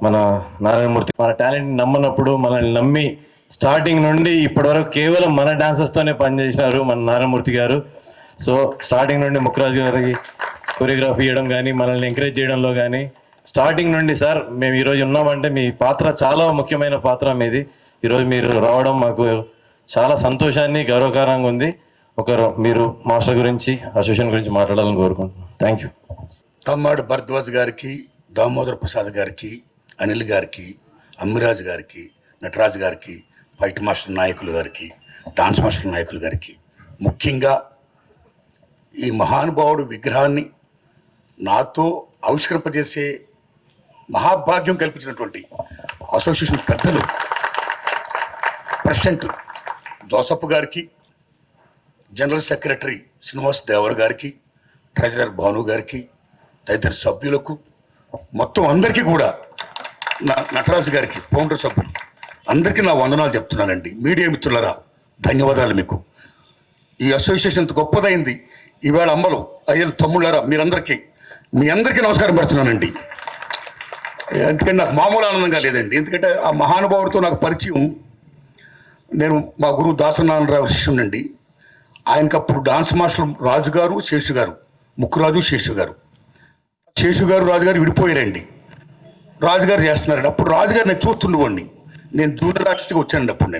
మన నారాయణమూర్తి మన టాలెంట్ నమ్మనప్పుడు మనల్ని నమ్మి స్టార్టింగ్ నుండి ఇప్పటివరకు కేవలం మన డాన్సర్స్తోనే పనిచేసినారు మన నారాయణమూర్తి గారు. సో స్టార్టింగ్ నుండి ముక్కరాజు గారికి కొరియోగ్రఫీ చేయడం కానీ, మనల్ని ఎంకరేజ్ చేయడంలో కానీ స్టార్టింగ్ నుండి సార్ మేము ఈరోజు ఉన్నామంటే మీ పాత్ర చాలా ముఖ్యమైన పాత్ర మీది. ఈరోజు మీరు రావడం మాకు చాలా సంతోషాన్ని, గౌరవకరంగా ఉంది. మీరు మాస్టర్ గురించి, అసోసియేషన్ గురించి మాట్లాడాలని కోరుకుంటున్నాను. Thank you. తమ్మాడు భరద్వాజ్ గారికి, దామోదర్ ప్రసాద్ గారికి, అనిల్ గారికి, అమ్మిరాజు గారికి, నటరాజు గారికి, ఫైట్ మాస్టర్ నాయకులు గారికి, డాన్స్ మాస్టర్ నాయకులు గారికి, ముఖ్యంగా ఈ మహానుభావుడు విగ్రహాన్ని నాతో ఆవిష్కరింపజేసే మహాభాగ్యం కల్పించినటువంటి అసోసియేషన్ పెద్దలు ప్రెసిడెంట్ జోసఫ్ గారికి, జనరల్ సెక్రటరీ శ్రీనివాస్ దేవర్ గారికి, ట్రెజరర్ భాను గారికి, తదితర సభ్యులకు, మొత్తం అందరికీ కూడా, నటరాజు గారికి, ఫౌండర్ సభ్యులు అందరికీ నా వందనాలు చెప్తున్నానండి. మీడియా మిత్రులరా, ధన్యవాదాలు మీకు. ఈ అసోసియేషన్ ఇంత గొప్పదైంది. ఈవేళ అమ్మలు, అయ్యలు, తమ్ముళ్ళారా, మీ అందరికీ నమస్కారం పెడుతున్నానండి. ఎందుకంటే నాకు మామూలు ఆనందంగా లేదండి. ఎందుకంటే ఆ మహానుభావుడితో నాకు పరిచయం, నేను మా గురువు దాసనారాయణరావు శిష్యునండి. ఆయనకప్పుడు డాన్స్ మాస్టర్ రాజు గారు, శేషు గారు, ముక్కురాజు, శేషు గారు రాజుగారు విడిపోయారండి. రాజుగారు చేస్తున్నారండి. అప్పుడు రాజుగారు నేను చూస్తుండేవాడిని. నేను జూనియర్ ఆర్టిస్ట్గా వచ్చానండి. అప్పుడు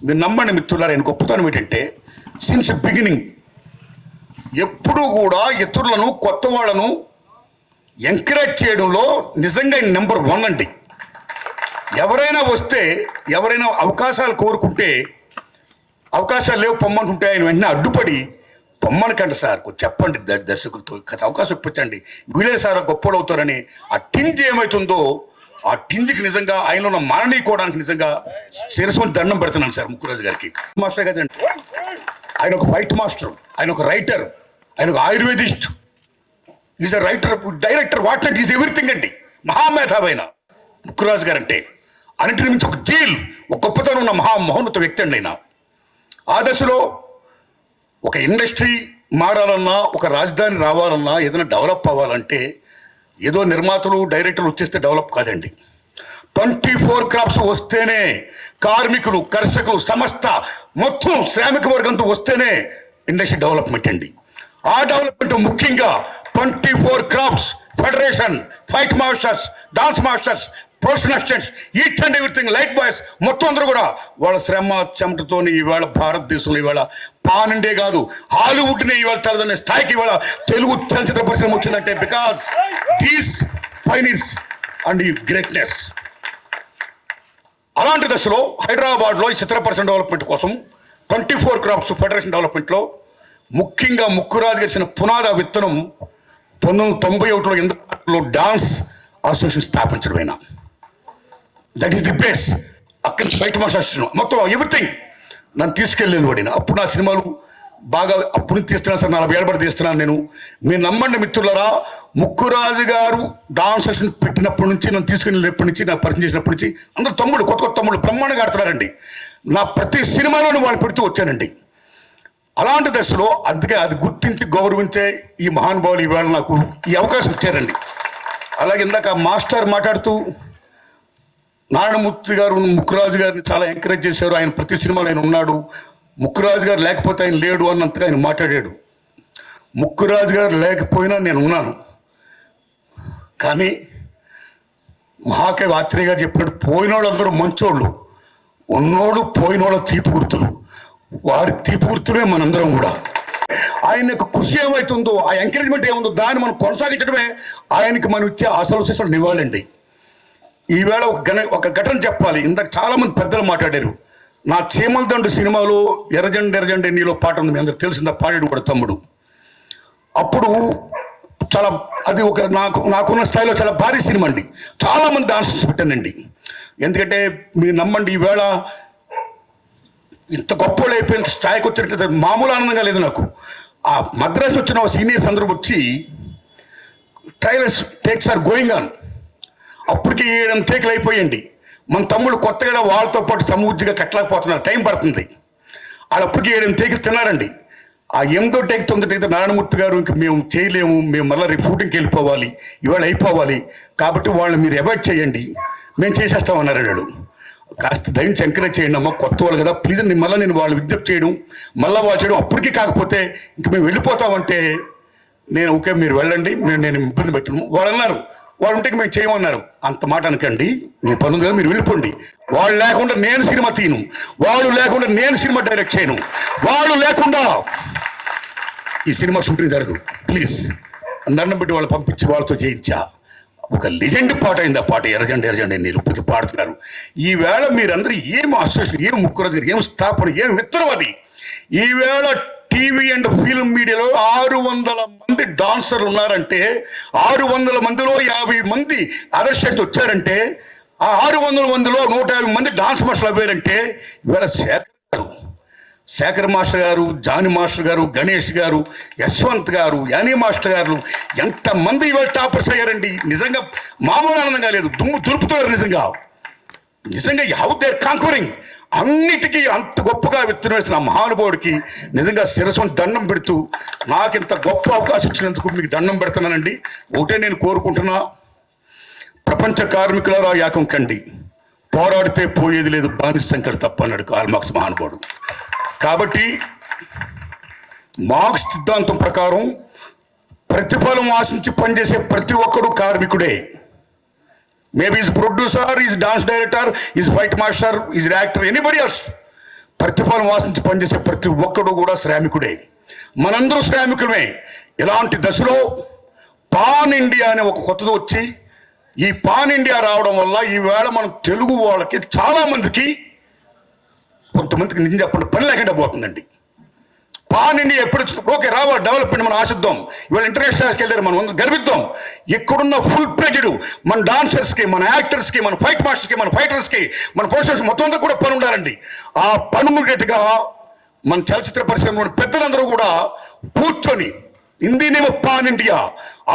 మీరు నమ్మండి మిత్రులారా, ఆయన గొప్పతనం ఏంటంటే సిన్స్ బిగినింగ్ ఎప్పుడూ కూడా ఇతరులను, కొత్త వాళ్ళను ఎంకరేజ్ చేయడంలో నిజంగా ఆయన నెంబర్ 1 అండి. ఎవరైనా వస్తే, ఎవరైనా అవకాశాలు కోరుకుంటే, అవకాశాలు లేవు పొమ్మంటుంటే ఆయన వెంటనే అడ్డుపడి పొమ్మనకండి సార్, చెప్పండి దర్శకులతో, అవకాశం ఇప్పించండి, వీళ్ళే సార్ గొప్పలు అవుతారని ఆ టింజ్ ఏమవుతుందో, ఆ టింజ్కి నిజంగా ఆయన ఉన్న మాననీయకోవడానికి నిజంగా శిరస్సుని దండం పెడుతున్నాను సార్ ముక్కురాజు గారికి. మాస్టర్ కదండి, ఆయన ఒక ఫైట్ మాస్టర్, ఆయన ఒక రైటర్, ఆయన ఒక Ayurvedist, is a writer, director, what not, is everything అండి. మహామేధావైన ముక్కురాజు గారు అంటే అన్నింటి నుంచి ఒక జీల్, ఒక గొప్పతనం ఉన్న మహోన్నత వ్యక్తి అండి ఆయన. ఆ దశలో ఒక ఇండస్ట్రీ మారాలన్నా, ఒక రాజధాని రావాలన్నా, ఏదైనా డెవలప్ అవ్వాలంటే ఏదో నిర్మాతలు, డైరెక్టర్లు వచ్చేస్తే డెవలప్ కాదండి. 24 క్రాప్స్ వస్తేనే, కార్మికులు, కర్షకులు, సమస్త మొత్తం శ్రామిక వర్గంతో వస్తేనే ఇండస్ట్రీ డెవలప్మెంట్ అండి. ఆ డెవలప్మెంట్ ముఖ్యంగా 24 crops federation, fight masters, dance masters, professional assistants, each and everything, like boys, మొత్తం అందరూ కూడా వాళ్ళ శ్రమ చెమటతోని ఇవాళ భారతదేశంలో ఇవాళ పానండే కాదు, హాలీవుడ్ని ఇవాళ తలదనే స్థాయికి ఇవాళ తెలుగు చలచిత్ర పరిశ్రమ వచ్చిందంటే బికాస్ దీస్ పైనీర్స్ అండ్ ఈ గ్రేట్నెస్. అలాంటి దశలో హైదరాబాద్లో ఈ చిత్ర పరిశ్రమ డెవలప్మెంట్ కోసం 24 క్రాప్స్ ఫెడరేషన్ డెవలప్మెంట్లో ముఖ్యంగా ముక్కురాజు గారి పునాద విత్తనం 1991లో ఇంద్రలో డాన్స్ అసోసియేషన్ స్థాపించడమైనా, దట్ ఈస్ ది బేస్. అక్కడ ఫైట్ మాస్టర్ అసోసియేషన్ మొత్తం ఎవ్రీథింగ్ నన్ను తీసుకెళ్ళేది పడిన. అప్పుడు నా సినిమాలు బాగా అప్పుడు తీస్తున్నాను సార్, 40 ఏళ్ళ పడి తీస్తున్నాను నేను. మీరు నమ్మండి మిత్రులరా, ముక్కురాజు గారు డాన్స్ అసోసియేషన్ పెట్టినప్పటి నుంచి, నన్ను తీసుకెళ్ళినప్పటి నుంచి, నాకు పరిచయం చేసినప్పటి నుంచి అందరూ తమ్ముడు, కొత్త తమ్ముడు బ్రహ్మాండంగా ఆడుతున్నారండి. నా ప్రతి సినిమాలోనూ వాళ్ళు పెడుతూ వచ్చానండి. అలాంటి దశలో అందుకే అది గుర్తించి గౌరవించే ఈ మహానుభావులు ఈవేళ నాకు ఈ అవకాశం ఇచ్చారండి. అలాగే ఇందాక మాస్టర్ మాట్లాడుతూ నారాయణమూర్తి గారు ముక్కురాజు గారిని చాలా ఎంకరేజ్ చేశారు. ఆయన ప్రతి సినిమాలో ఆయన ఉన్నాడు, ముక్కురాజు గారు లేకపోతే ఆయన లేడు అన్నంతగా ఆయన మాట్లాడాడు. ముక్కురాజు గారు లేకపోయినా నేను ఉన్నాను. కానీ మహాకవి ఆత్రేయ గారు చెప్పినట్టు పోయినోళ్ళు అందరూ మంచోళ్ళు, ఉన్నోడు పోయినోళ్ళ తీపి గుర్తులు, వారి తీపి గుర్తులే మనందరం కూడా. ఆయన యొక్క కృషి ఏమవుతుందో, ఆ ఎంకరేజ్మెంట్ ఏముందో దాన్ని మనం కొనసాగించడమే ఆయనకి మనం ఇచ్చే అసలు నివాళండి. ఈవేళ ఒక ఘటన చెప్పాలి. ఇందాక చాలామంది పెద్దలు మాట్లాడారు. నా చీమల దండు సినిమాలో ఎర్రజెండ నీలో పాట ఉంది, మీ అందరికి తెలిసిందా, పాడాడు కూడా తమ్ముడు. అప్పుడు చాలా అది ఒక నాకున్న స్థాయిలో చాలా భారీ సినిమా అండి. చాలామంది డాన్సర్స్ పెట్టానండి. ఎందుకంటే మీరు నమ్మండి, ఈవేళ ఇంత గొప్పలు అయిపోయిన స్థాయికి వచ్చినట్లయితే మామూలు ఆనందంగా లేదు నాకు. ఆ మద్రాసు వచ్చిన సీనియర్స్ అందరూ వచ్చి trailers takes are going on, అప్పటికి 7 టేకులు అయిపోయండి. మన తమ్ముడు కొత్తగా వాళ్ళతో పాటు సమూర్తిగా కట్టలేకపోతున్నారు, టైం పడుతుంది. వాళ్ళు అప్పటికి 7 టేకులు తిన్నారండి. ఆ 8వ టేక్ 9వ టేక్ నారాయణమూర్తి గారు ఇంక మేము చేయలేము, మేము మళ్ళీ రేపు షూటింగ్కి వెళ్ళిపోవాలి, ఇవాళ అయిపోవాలి, కాబట్టి వాళ్ళని మీరు అవాయిడ్ చేయండి, మేము చేసేస్తామన్నారు వాళ్ళు. కాస్త దయించి ఎంకరేజ్ చేయండి అమ్మా, కొత్త వాళ్ళు కదా ప్లీజ్. నేను వాళ్ళు విజ్ఞప్తి చేయడం, మళ్ళీ వాళ్ళు చేయడం, అప్పటికీ కాకపోతే ఇంక మేము వెళ్ళిపోతామంటే నేను ఓకే మీరు వెళ్ళండి, నేను ఇబ్బంది పెట్టను. వాళ్ళు అన్నారు వాళ్ళు ఉంటే మేము చేయమన్నారు. అంత మాట అనకండి, మీ పని ఉంది కదా మీరు వెళ్ళిపోండి. వాళ్ళు లేకుండా నేను సినిమా తీయను, వాళ్ళు లేకుండా నేను సినిమా డైరెక్ట్ చేయను, వాళ్ళు లేకుండా ఈ సినిమా షూటింగ్ జరగదు. ప్లీజ్ దండం పెట్టి వాళ్ళు పంపించి వాళ్ళతో చేయించా. ఒక లెజెండ్ పాట అయింది ఆ పాట, ఎర్రజెండ ఎర్రజెండ మీరు ఇప్పటికీ పాడుతున్నారు. ఈవేళ మీరందరూ ఏం అసోసియేషన్, ఏం ముక్కురు, ఏం స్థాపన, ఏం విత్తనం అది. ఈవేళ టీవీ అండ్ ఫిల్మ్ మీడియాలో 600 మంది డాన్సర్లు ఉన్నారంటే, 600 మందిలో 50 మంది అదర్ స్టేట్ వచ్చారంటే, ఆ 600 మందిలో 150 మంది డాన్స్ మాస్టర్లు అయ్యారంటే, ఈవేళ శేఖర్ మాస్టర్ గారు, జానీ మాస్టర్ గారు, గణేష్ గారు, యశ్వంత్ గారు, యానీ మాస్టర్ గారు, ఎంతమంది ఇవాళ టాపర్స్ అయ్యారండి. నిజంగా మామూలు ఆనందంగా లేదు, దుమ్ము దులుపుతున్నారు నిజంగా హౌ దే కాంకరింగ్. అన్నిటికీ అంత గొప్పగా విత్తనం వేసిన మహానుభావుడికి నిజంగా శిరస్సుని దండం పెడుతూ, నాకు ఇంత గొప్ప అవకాశం ఇచ్చినందుకు మీకు దండం పెడుతున్నానండి. ఒకటే నేను కోరుకుంటున్నా, ప్రపంచ కార్మికులారా ఏకం కండి, పోరాడితే పోయేది లేదు, బానిస సంఖ్యలు తప్ప అన్నాడు కార్ల్ మార్క్స్ మహానుభావుడు. కాబట్టి మార్క్స్ సిద్ధాంతం ప్రకారం ప్రతిఫలం ఆశించి పనిచేసే ప్రతి ఒక్కడు కార్మికుడే. Maybe is producer, is dance director, is fight master, is actor, anybody else. ప్రతిఫలం ఆశించి పనిచేసే ప్రతి ఒక్కడు కూడా శ్రామికుడే. మనందరూ శ్రామికులమే. ఇలాంటి దశలో పాన్ ఇండియా అనే ఒక కొత్తది వచ్చి, ఈ పాన్ ఇండియా రావడం వల్ల ఈవేళ మనం తెలుగు వాళ్ళకి చాలామందికి, కొంతమందికి నిజం చెప్పండి పని లేకుండా పోతుందండి. పాన్ ఇండియా ఎప్పుడు ఓకే రావాలి, డెవలప్మెంట్ మనం ఆశిద్దాం. ఇవాళ ఇంటర్నేషనల్కి వెళ్ళారు, మనం గర్విద్దాం. ఇక్కడున్న ఫుల్ ప్లేజెడ్ మన డాన్సర్స్కి, మన యాక్టర్స్కి, మన ఫైట్ మాస్టర్స్కి, మన ఫైటర్స్కి, మన ప్రొఫెషనల్స్ మొత్తం అందరూ కూడా పని ఉండాలండి. ఆ పని ఉండేట్టుగా మన చలచిత్ర పరిశ్రమలోని పెద్దలందరూ కూడా కూర్చొని, హిందీనేమో పాన్ ఇండియా,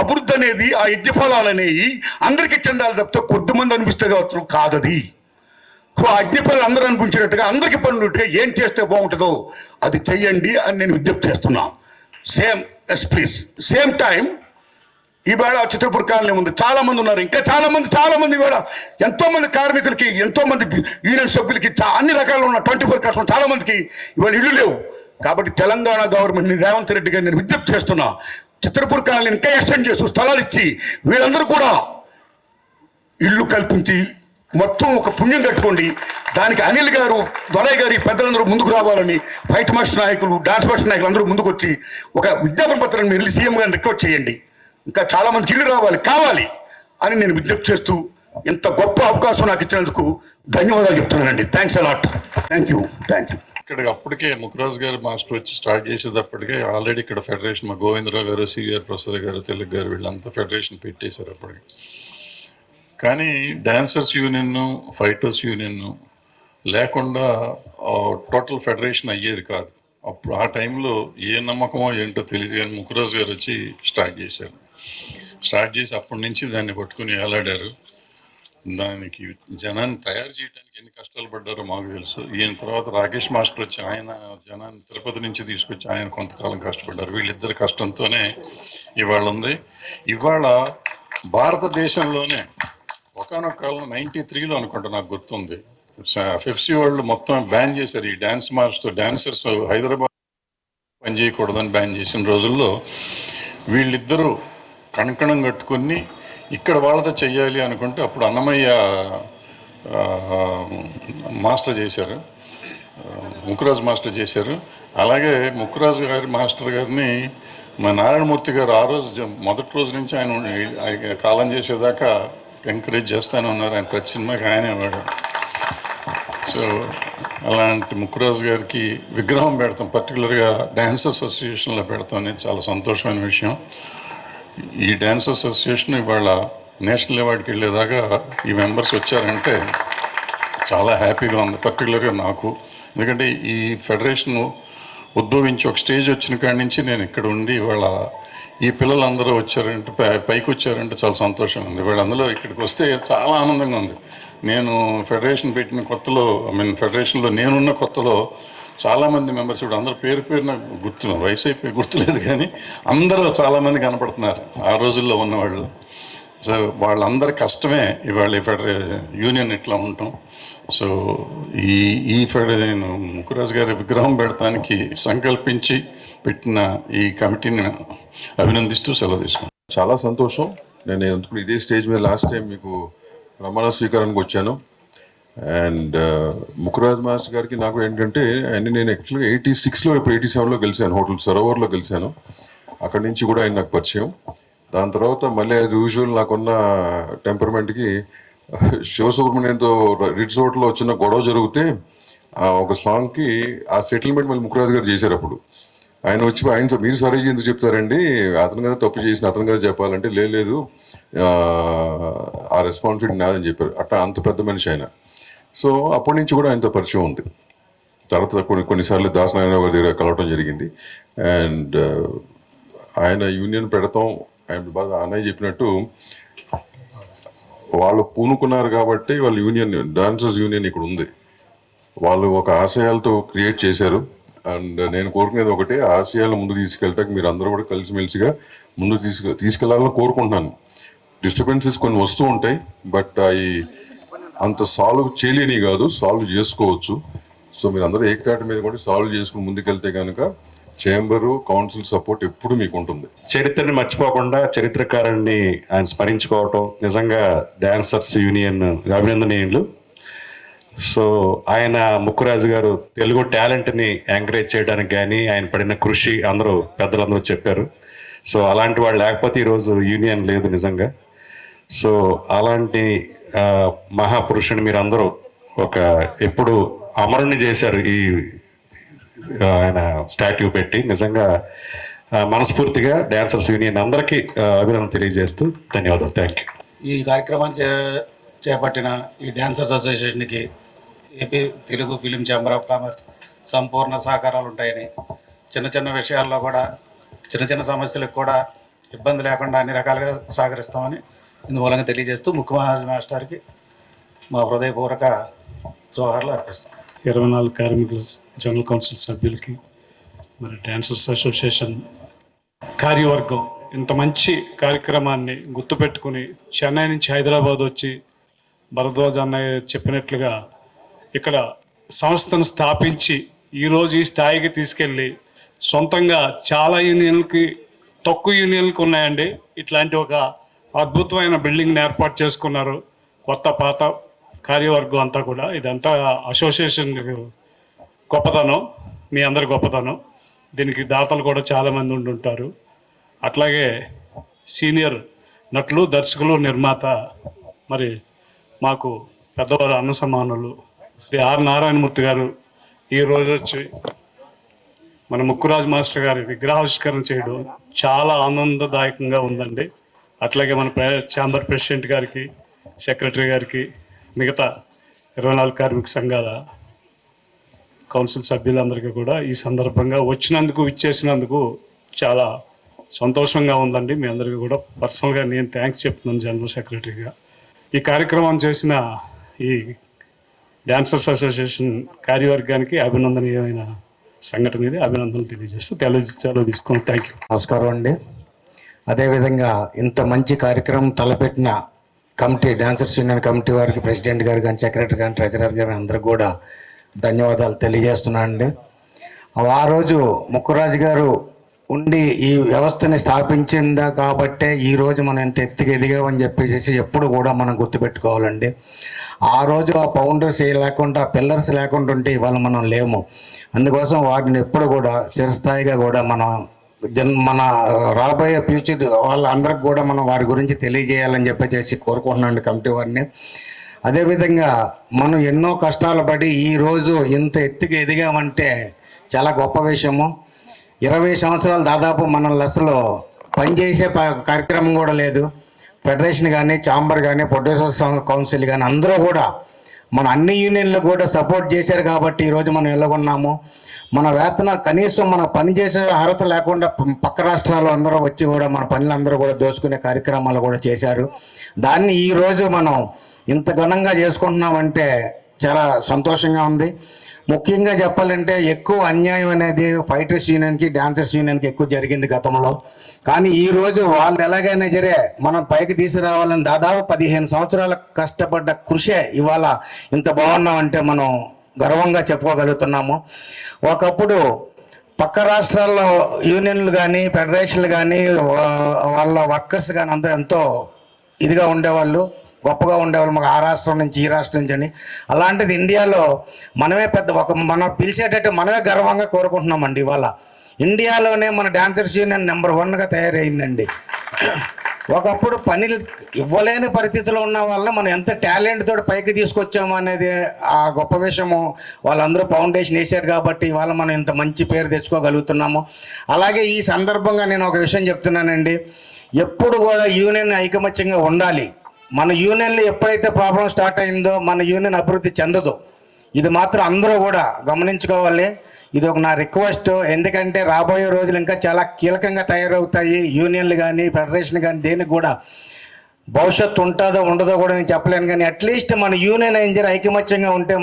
అభివృద్ధి అనేది, ఆ యజ్ఞ ఫలాలు అనేవి అందరికీ చెందాలి తప్పితే కొద్దిమంది అనిపిస్తే కాదది. సో అగ్నిపల్లి అందరూ అనిపించేటట్టుగా, అందరికీ పనులుగా ఏం చేస్తే బాగుంటుందో అది చెయ్యండి అని నేను విజ్ఞప్తి చేస్తున్నా. సేమ్ టైం ఈవేళ చిత్రపూర్ కాలనీ ఉంది, చాలామంది ఉన్నారు, ఇంకా చాలామంది ఈవేళ ఎంతోమంది కార్మికులకి, ఎంతోమంది యూనియన్ సభ్యులకి, అన్ని రకాలు ఉన్న 24 క్లాస్ చాలామందికి ఇవాళ ఇళ్ళు లేవు. కాబట్టి తెలంగాణ గవర్నమెంట్ని, రేవంత్ రెడ్డి గారిని నేను విజ్ఞప్తి చేస్తున్నా, చిత్రపూర్ కాలనీని ఇంకా ఎక్స్టెండ్ చేస్తూ స్థలాలు ఇచ్చి వీళ్ళందరూ కూడా ఇళ్ళు కల్పించి మొత్తం ఒక పుణ్యం కట్టుకోండి. దానికి అనిల్ గారు, దొరయ్య గారి పెద్దలందరూ ముందుకు రావాలని, ఫైట్ మాస్టర్ నాయకులు, డాన్స్ మాస్టర్ నాయకులు అందరూ ముందుకు వచ్చి ఒక విజ్ఞాపన పత్రాన్ని మీరు సీఎం గారిని రిక్వెస్ట్ చేయండి. ఇంకా చాలామందికి ఇల్లు కావాలి అని నేను విజ్ఞప్తి చేస్తూ, ఇంత గొప్ప అవకాశం నాకు ఇచ్చినందుకు ధన్యవాదాలు చెప్తున్నానండి. Thanks a lot. Thank you. ఇక్కడ అప్పటికే ముఖరాజు గారు మాస్టర్ వచ్చి స్టార్ట్ చేసేటప్పటికే ఆల్రెడీ ఇక్కడ ఫెడరేషన్, మా గోవిందరావు గారు, సిఆర్ ప్రసాద్ గారు, తెలుగు గారు, వీళ్ళంతా ఫెడరేషన్ పెట్టేశారు అప్పటికి. కానీ డాన్సర్స్ యూనియన్, ఫైటర్స్ యూనియన్ లేకుండా టోటల్ ఫెడరేషన్ అయ్యేది కాదు. అప్పుడు ఆ టైంలో ఏ నమ్మకమో ఏంటో తెలియదు, కానీ ముఖరాజు గారు వచ్చి స్టార్ట్ చేసి అప్పటి నుంచి దాన్ని పట్టుకుని వేలాడారు. దానికి జనాన్ని తయారు చేయడానికి ఎన్ని కష్టాలు పడ్డారో మాకు తెలుసు. ఈయన తర్వాత రాకేష్ మాస్టర్ వచ్చి ఆయన జనాన్ని తిరుపతి నుంచి తీసుకొచ్చి ఆయన కొంతకాలం కష్టపడ్డారు. వీళ్ళిద్దరి కష్టంతోనే ఇవాళ ఉంది. ఇవాళ భారతదేశంలోనే ఒకనొక కాలం 93లో అనుకుంటా, నాకు గుర్తుంది, ఫెఫ్సీ వాళ్ళు మొత్తం బ్యాన్ చేశారు ఈ డాన్సర్స్ హైదరాబాద్ పని చేయకూడదని బ్యాన్ చేసిన రోజుల్లో వీళ్ళిద్దరూ కణకణం కట్టుకుని ఇక్కడ వాళ్ళతో చెయ్యాలి అనుకుంటే అప్పుడు అన్నమయ్య మాస్టర్ చేశారు, ముక్కురాజు మాస్టర్ చేశారు. అలాగే ముక్కురాజు గారి మాస్టర్ గారిని మా నారాయణమూర్తి గారు ఆ రోజు మొదటి రోజు నుంచి ఆయన కాలం చేసేదాకా ఎంకరేజ్ చేస్తూనే ఉన్నారు. ఆయన ప్రతి సినిమాకి ఆయనే వాడు. సో అలాంటి ముక్కురాజు గారికి విగ్రహం పెడతాం, పర్టికులర్గా డ్యాన్స్ అసోసియేషన్లో పెడతాం అనేది చాలా సంతోషమైన విషయం. ఈ డ్యాన్స్ అసోసియేషన్ ఇవాళ నేషనల్ అవార్డుకి వెళ్ళేదాకా ఈ మెంబర్స్ వచ్చారంటే చాలా హ్యాపీగా ఉంది, పర్టికులర్గా నాకు. ఎందుకంటే ఈ ఫెడరేషన్ ఉద్భవించి ఒక స్టేజ్ వచ్చిన కాడి నుంచి నేను ఇక్కడ ఉండి ఇవాళ ఈ పిల్లలందరూ వచ్చారంటే, పైకి వచ్చారంటే చాలా సంతోషంగా ఉంది. ఇవాళ అందులో ఇక్కడికి వస్తే చాలా ఆనందంగా ఉంది. నేను ఫెడరేషన్ పెట్టిన కొత్తలో, ఫెడరేషన్లో నేనున్న కొత్తలో చాలామంది మెంబర్స్, ఇప్పుడు అందరూ పేరు నాకు వయసు అయిపోయి గుర్తులేదు, కానీ అందరూ చాలామంది కనపడుతున్నారు ఆ రోజుల్లో ఉన్నవాళ్ళు. సో వాళ్ళందరి కష్టమే ఇవాళ యూనియన్ ఇట్లా ఉంటాం. సో ఈ నేను ముక్కురాజు గారి విగ్రహం పెడతానికి సంకల్పించి పెట్టిన ఈ కమిటీని అభినందిస్తూ సెలవు తీసుకున్నాను. చాలా సంతోషం. నేను ఎందుకు ఇదే స్టేజ్ మీద లాస్ట్ టైం మీకు ప్రమాణ స్వీకారానికి వచ్చాను. అండ్ ముక్కురాజ్ మాస్టర్ గారికి నాకు ఏంటంటే నేను యాక్చువల్గా 86లో ఇప్పుడు 87లో గెలిచాను, హోటల్ సరోవర్లో గెలిచాను. అక్కడి నుంచి కూడా ఆయన నాకు పరిచయం. దాని తర్వాత మళ్ళీ యాజ్ యూజువల్ నాకున్న టెంపర్మెంట్కి శివసుబ్రహ్మణ్యంతో రిట్స్ హోటల్లో వచ్చిన గొడవ జరిగితే ఒక సాంగ్కి ఆ సెటిల్మెంట్ మళ్ళీ ముక్కురాజ్ గారు చేశారు. అప్పుడు ఆయన వచ్చి ఆయన మీరు సరే ఎందుకు చెప్తారండి, అతను కదా తప్పు చేసిన అతను కదా చెప్పాలంటే లేదు ఆ రెస్పాన్సిబిలిటీ నాదని చెప్పారు. అట్లా అంత పెద్ద మనిషి ఆయన. సో అప్పటి నుంచి కూడా ఆయనతో పరిచయం ఉంది. తర్వాత కొన్నిసార్లు దాసనారాయణ గారి దగ్గర కలవటం జరిగింది. అండ్ ఆయన యూనియన్ పెడతాం, ఆయన బాగా అన్నయ్య చెప్పినట్టు వాళ్ళు పూనుకున్నారు కాబట్టి వాళ్ళ యూనియన్, డాన్సర్స్ యూనియన్ ఇక్కడ ఉంది. వాళ్ళు ఒక ఆశయాలతో క్రియేట్ చేశారు. అండ్ నేను కోరుకునేది ఒకటే, ఆశయాలను ముందు తీసుకెళ్ళటానికి మీరు అందరూ కూడా కలిసిమెలిసిగా ముందు తీసుకెళ్లాలని కోరుకుంటున్నాను. డిస్టర్బెన్సెస్ కొన్ని వస్తూ ఉంటాయి, బట్ అవి అంత సాల్వ్ చేయలేని కాదు, సాల్వ్ చేసుకోవచ్చు. సో మీరు అందరూ ఏకతాటి మీద కూడా సాల్వ్ చేసుకుని ముందుకెళ్తే కనుక చేంబరు, కౌన్సిల్ సపోర్ట్ ఎప్పుడు మీకు ఉంటుంది. చరిత్రని మర్చిపోకుండా చరిత్రకారుణ్ణి ఆయన స్మరించుకోవటం నిజంగా డాన్సర్స్ యూనియన్ అభినందనీయులు. సో ఆయన ముక్కురాజు గారు తెలుగు టాలెంట్ని ఎంకరేజ్ చేయడానికి కానీ ఆయన పడిన కృషి పెద్దలందరూ చెప్పారు. సో అలాంటి వాళ్ళు లేకపోతే ఈరోజు యూనియన్ లేదు నిజంగా. సో అలాంటి మహాపురుషుని మీరు అందరూ ఎప్పుడు అమరుని చేశారు ఈ ఆయన స్టాట్యూ పెట్టి. నిజంగా మనస్ఫూర్తిగా డాన్సర్స్ యూనియన్ అందరికీ అభినందన తెలియజేస్తూ ధన్యవాదాలు. Thank you. ఈ కార్యక్రమాన్ని చేపట్టిన ఈ డాన్సర్స్ అసోసియేషన్కి AP Telugu film chamber of commerce సంపూర్ణ సహకారాలు ఉంటాయని, చిన్న చిన్న విషయాల్లో కూడా చిన్న సమస్యలకు కూడా ఇబ్బంది లేకుండా అన్ని రకాలుగా సహకరిస్తామని ఇందుమూలంగా తెలియజేస్తూ ముఖ్యమంత్రి మాస్టర్కి మా హృదయపూర్వక జోహార్లు అర్పిస్తాం. 24 కార్మికుల జనరల్ కౌన్సిల్ సభ్యులకి, మరి డాన్సర్స్ అసోసియేషన్ కార్యవర్గం ఇంత మంచి కార్యక్రమాన్ని గుర్తుపెట్టుకుని చెన్నై నుంచి హైదరాబాద్ వచ్చి భరద్వాజ్ అన్నయ్య చెప్పినట్లుగా ఇక్కడ సంస్థను స్థాపించి ఈరోజు ఈ స్థాయికి తీసుకెళ్ళి సొంతంగా చాలా యూనియన్లకి తక్కువ యూనియన్లకు ఉన్నాయండి. ఇట్లాంటి ఒక అద్భుతమైన బిల్డింగ్ని ఏర్పాటు చేసుకున్నారు. కొత్త పాత కార్యవర్గం అంతా కూడా, ఇదంతా అసోసియేషన్ గొప్పతనం, మీ అందరి గొప్పతనం. దీనికి దాతలు కూడా చాలామంది ఉండుంటారు. అట్లాగే సీనియర్ నటులు, దర్శకులు, నిర్మాత, మరి మాకు పెద్దవారు అన్న సమానులు శ్రీ ఆర్ నారాయణమూర్తి గారు ఈరోజు వచ్చి మన ముక్కురాజ్ మాస్టర్ గారి విగ్రహావిష్కరణ చేయడం చాలా ఆనందదాయకంగా ఉందండి. అట్లాగే మన ఛాంబర్ ప్రెసిడెంట్ గారికి, సెక్రటరీ గారికి, మిగతా 24 కార్మిక సంఘాల కౌన్సిల్ సభ్యులందరికీ కూడా ఈ సందర్భంగా ఇచ్చేసినందుకు చాలా సంతోషంగా ఉందండి. మీ అందరికీ కూడా పర్సనల్గా నేను థ్యాంక్స్ చెప్తున్నాను జనరల్ సెక్రటరీగా. ఈ కార్యక్రమం చేసిన ఈ డాన్సర్స్ అసోసియేషన్ కార్యవర్గానికి అభినందనీయమైన సంఘటన ఇది. అభినందనలు తెలియజేస్తూ సెలవు తీసుకున్నాను. Thank you. నమస్కారం అండి. అదేవిధంగా ఇంత మంచి కార్యక్రమం తలపెట్టిన కమిటీ, డాన్సర్స్ యూనియన్ కమిటీ వారికి, ప్రెసిడెంట్ గారు కానీ, సెక్రటరీ కానీ, ట్రెజరర్ గారు అందరికి కూడా ధన్యవాదాలు తెలియజేస్తున్నాను అండి. ఆ రోజు ముక్కురాజు గారు ఉండి ఈ వ్యవస్థని స్థాపించిందా కాబట్టే ఈరోజు మనం ఎంత ఎత్తుకు ఎదిగామని చెప్పేసి ఎప్పుడు కూడా మనం గుర్తుపెట్టుకోవాలండి. ఆ రోజు ఆ ఫౌండర్స్ లేకుండా, పిల్లర్స్ లేకుండా ఉంటే ఇవాళ మనం లేము. అందుకోసం వాటిని ఎప్పుడు కూడా చిరస్థాయిగా కూడా మన రాబోయే ఫ్యూచర్ వాళ్ళందరికి కూడా మనం వారి గురించి తెలియజేయాలని చెప్పేసి కోరుకుంటున్నాను కమిటీ వారిని. అదేవిధంగా మనం ఎన్నో కష్టాలు పడి ఈరోజు ఇంత ఎత్తుకు ఎదిగామంటే చాలా గొప్ప విషయము. 20 సంవత్సరాలు దాదాపు మన లెస్లో పనిచేసే కార్యక్రమం కూడా లేదు. ఫెడరేషన్ కానీ, ఛాంబర్ కానీ, ప్రొడ్యూసర్స్ కౌన్సిల్ కానీ అందరూ కూడా మన అన్ని యూనియన్లు కూడా సపోర్ట్ చేశారు కాబట్టి ఈరోజు మనం ఎలాగొన్నాము. మన వేతన కనీసం మన పనిచేసే అర్హత లేకుండా పక్క రాష్ట్రాలు అందరూ వచ్చి కూడా మన పనులందరూ కూడా దోచుకునే కార్యక్రమాలు కూడా చేశారు. దాన్ని ఈరోజు మనం ఇంత ఘనంగా చేసుకుంటున్నామంటే చాలా సంతోషంగా ఉంది. ముఖ్యంగా చెప్పాలంటే ఎక్కువ అన్యాయం అనేది ఫైటర్స్ యూనియన్కి డాన్సర్స్ యూనియన్కి ఎక్కువ జరిగింది గతంలో. కానీ ఈరోజు వాళ్ళు ఎలాగైనా సరే మనం పైకి తీసుకురావాలని దాదాపు 15 సంవత్సరాల కష్టపడ్డ కృషే ఇవాళ ఇంత బాగున్నామంటే మనం గర్వంగా చెప్పుకోగలుగుతున్నాము. ఒకప్పుడు పక్క రాష్ట్రాల్లో యూనియన్లు కానీ ఫెడరేషన్లు కానీ వాళ్ళ వర్కర్స్ కానీ అందరూ ఎంతో ఇదిగా ఉండేవాళ్ళు, గొప్పగా ఉండేవాళ్ళు, మాకు ఆ రాష్ట్రం నుంచి ఈ రాష్ట్రం నుంచి అని. అలాంటిది ఇండియాలో మనమే మనం పిలిచేటట్టు మనమే గర్వంగా కోరుకుంటున్నామండి. ఇవాళ ఇండియాలోనే మన డాన్సర్స్ యూనియన్ నెంబర్ 1గా తయారైందండి. ఒకప్పుడు పనులు ఇవ్వలేని పరిస్థితిలో ఉన్న వాళ్ళని మనం ఎంత టాలెంట్ తోటి పైకి తీసుకొచ్చాము అనేది ఆ గొప్ప విషయము. వాళ్ళందరూ ఫౌండేషన్ వేశారు కాబట్టి ఇవాళ మనం ఇంత మంచి పేరు తెచ్చుకోగలుగుతున్నాము. అలాగే ఈ సందర్భంగా నేను ఒక విషయం చెప్తున్నానండి, ఎప్పుడు కూడా యూనియన్ ఐకమత్యంగా ఉండాలి. మన యూనియన్లో ఎప్పుడైతే ప్రాబ్లం స్టార్ట్ అయిందో మన యూనియన్ అభివృద్ధి చెందదు. ఇది మాత్రం అందరూ కూడా గమనించుకోవాలి. ఇది ఒక నా రిక్వెస్ట్. ఎందుకంటే రాబోయే రోజులు ఇంకా చాలా కీలకంగా తయారవుతాయి. యూనియన్లు కానీ ఫెడరేషన్ కానీ దేనికి కూడా భవిష్యత్తు ఉంటుందో ఉండదో కూడా నేను చెప్పలేను. కానీ అట్లీస్ట్ మన యూనియన్ ఇంజర్ ఐకమత్యంగా ఉంటే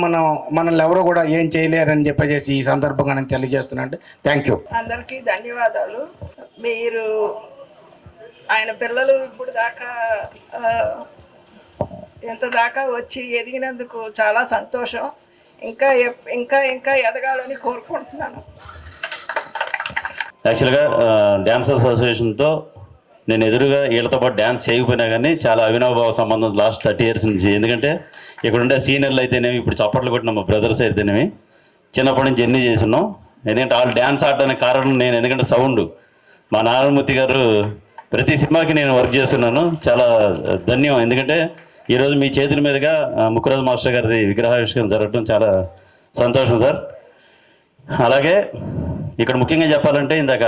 మనల్ని ఎవరు కూడా ఏం చేయలేరని చెప్పేసి ఈ సందర్భంగా నేను తెలియజేస్తున్నాను. Thank you. అందరికీ ధన్యవాదాలు. మీరు ఆయన పిల్లలు ఇప్పుడు దాకా ఎంత దాకా వచ్చి ఎదిగినందుకు చాలా సంతోషం. ఇంకా ఇంకా ఇంకా ఎదగాలని కోరుకుంటున్నాను. యాక్చువల్గా డ్యాన్సర్స్ అసోసియేషన్తో నేను ఎదురుగా వీళ్ళతో పాటు డ్యాన్స్ చేయకపోయినా కానీ చాలా అవినాభావ సంబంధం లాస్ట్ 30 years నుంచి. ఎందుకంటే ఇక్కడ ఉండే సీనియర్లు అయితేనేమి, ఇప్పుడు చప్పట్లు కొట్టిన మా బ్రదర్స్ అయితేనేమి, చిన్నప్పటి నుంచి ఎన్ని చేస్తున్నాం. ఎందుకంటే వాళ్ళు డ్యాన్స్ ఆడడానికి కారణం నేను. ఎందుకంటే సౌండ్ మా నారాయణమూర్తి గారు ప్రతి సినిమాకి నేను వర్క్ చేస్తున్నాను. చాలా ధన్యం. ఎందుకంటే ఈరోజు మీ చేతుల మీదుగా ముక్కురాజు మాస్టర్ గారి విగ్రహావిష్కరణ జరగడం చాలా సంతోషం సార్. అలాగే ఇక్కడ ముఖ్యంగా చెప్పాలంటే ఇందాక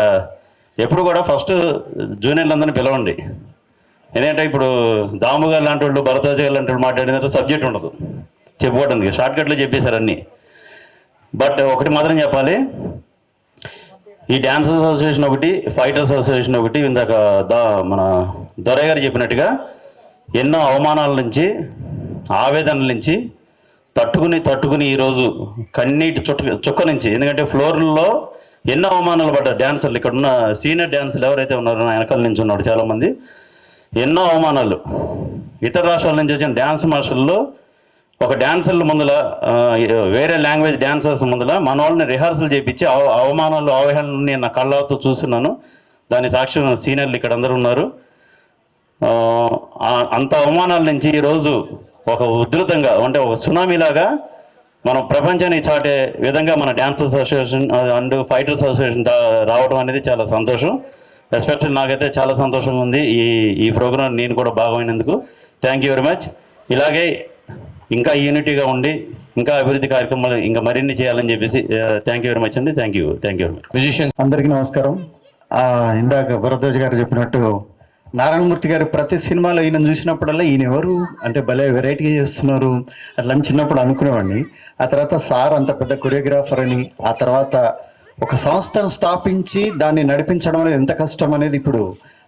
ఎప్పుడు కూడా ఫస్ట్ జూనియర్లందరినీ పిలవండి. ఎందుకంటే ఇప్పుడు దాము గారు లాంటి వాళ్ళు, భరద్వాజ గారు లాంటి వాళ్ళు మాట్లాడిన సబ్జెక్ట్ ఉండదు చెప్పుకోవడానికి, షార్ట్కట్లో చెప్పేశారు అన్నీ. బట్ ఒకటి మాత్రం చెప్పాలి, ఈ డాన్సర్స్ అసోసియేషన్ ఒకటి, ఫైటర్స్ అసోసియేషన్ ఒకటి, ఇందాక మన దొరయ్య గారు చెప్పినట్టుగా ఎన్నో అవమానాల నుంచి, ఆవేదనల నుంచి తట్టుకుని ఈరోజు కన్నీటి చుక్క నుంచి, ఎందుకంటే ఫ్లోర్లో ఎన్నో అవమానాలు పడ్డారు డ్యాన్సర్లు. ఇక్కడ ఉన్న సీనియర్ డ్యాన్సర్లు ఎవరైతే ఉన్నారో నా వెనకాల నుంచి ఉన్నాడు చాలామంది, ఎన్నో అవమానాలు. ఇతర రాష్ట్రాల నుంచి వచ్చిన డ్యాన్స్ మాస్టర్లు ఒక డాన్సర్ల ముందల, వేరే లాంగ్వేజ్ డాన్సర్స్ ముందల మన వాళ్ళని రిహార్సల్ చేయించి అవమానాలు అవహేళనని నేను నా కళ్ళతో చూస్తున్నాను. దాని సాక్ష్యం సీనియర్లు ఇక్కడ అందరూ ఉన్నారు. అంత అవమానాల నుంచి ఈరోజు ఒక ఉధృతంగా, అంటే ఒక సునామీలాగా మనం ప్రపంచానికి చాటే విధంగా మన dancers association and fighters association రావడం అనేది చాలా సంతోషం. ఎస్పెషల్లీ నాకైతే చాలా సంతోషంగా ఉంది ఈ ప్రోగ్రాం నేను కూడా భాగమైనందుకు. Thank you very much. ఇలాగే ఇంకా యూనిటీగా ఉండి ఇంకా అభివృద్ధి కార్యక్రమాలు ఇంకా మరిన్ని చేయాలని చెప్పేసి థ్యాంక్ యూ వెరీ మచ్ అండి. Thank you very much. Musicians అందరికీ నమస్కారం. ఇందాక భరద్వాజ్ గారు చెప్పినట్టు నారాయణమూర్తి గారు ప్రతి సినిమాలో ఈయన చూసినప్పుడల్లా ఈయన ఎవరు అంటే భలే వెరైటీగా చేస్తున్నారు అట్లా అని చిన్నప్పుడు అనుకునేవాడిని. ఆ తర్వాత సార్ అంత పెద్ద కొరియోగ్రాఫర్ అని, ఆ తర్వాత ఒక సంస్థను స్థాపించి దాన్ని నడిపించడం అనేది ఎంత కష్టం అనేది ఇప్పుడు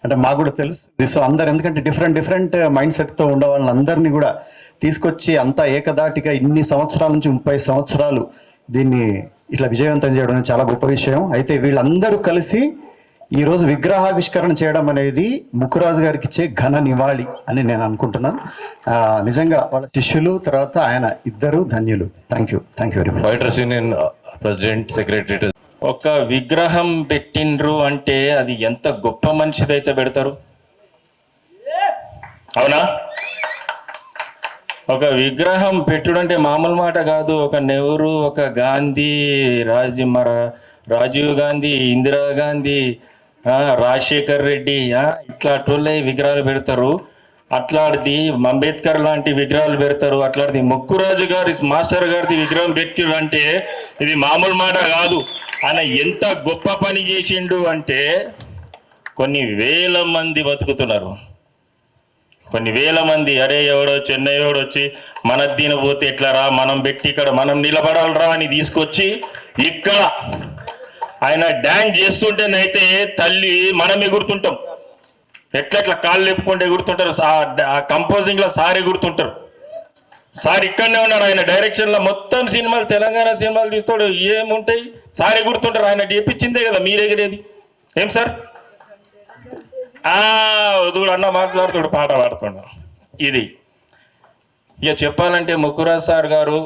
అంటే మాకు కూడా తెలుసు. సో అందరు ఎందుకంటే డిఫరెంట్ మైండ్ సెట్తో ఉండే వాళ్ళందరినీ కూడా తీసుకొచ్చి అంతా ఏకదాటిగా ఇన్ని సంవత్సరాల నుంచి 30 సంవత్సరాలు దీన్ని ఇట్లా విజయవంతం చేయడం చాలా గొప్ప విషయం. అయితే వీళ్ళందరూ కలిసి ఈరోజు విగ్రహావిష్కరణ చేయడం అనేది ముక్కురాజు గారికి ఇచ్చే ఘన నివాళి అని నేను అనుకుంటున్నాను. నిజంగా వాళ్ళ శిష్యులు తర్వాత ఆయన ఇద్దరు ధన్యులు. Thank you very much. Fighters union president, secretary. ఒక విగ్రహం పెట్టిండ్రు అంటే అది ఎంత గొప్ప మనిషిదైతే పెడతారు, అవునా? ఒక విగ్రహం పెట్టుడంటే మామూలు మాట కాదు. ఒక నెహ్రూ, ఒక గాంధీ, రాజీవ్ గాంధీ, ఇందిరాగాంధీ, రాజశేఖర్ రెడ్డి, ఇట్లాంటి విగ్రహాలు పెడతారు. అట్లాంటిది అంబేద్కర్ లాంటి విగ్రహాలు పెడతారు. అట్లాంటిది ముక్కురాజు గారి మాస్టర్ గారిది విగ్రహం పెట్టిండు అంటే ఇది మామూలు మాట కాదు. ఆయన ఎంత గొప్ప పని చేసిండు అంటే కొన్ని వేల మంది బతుకుతున్నారు. కొన్ని వేల మంది అరే ఎవడో చెన్నై వచ్చి మన దీనిపోతే ఎట్లా రా, మనం పెట్టి ఇక్కడ మనం నిలబడాలరా అని తీసుకొచ్చి ఇక్కడ ఆయన డ్యాన్స్ చేస్తుంటేనైతే తల్లి మనం ఎగురుతుంటాం. ఎట్లా కాళ్ళు లేపుకుంటే ఎగురుతుంటారు. ఆ కంపోజింగ్లో సార్ ఎగురుతుంటారు. సార్ ఇక్కడనే ఉన్నాడు, ఆయన డైరెక్షన్లో మొత్తం సినిమాలు తెలంగాణ సినిమాలు తీస్తాడు. ఏముంటాయి సారే గుర్తుంటారు, ఆయన చేపించిందే కదా మీరెగిరేది. ఏం సార్ వదుడు అన్న మాట్లాడుతాడు, పాట పాడుతున్నాడు. ఇది ఇక చెప్పాలంటే ముక్కురాజ్ సార్ గారు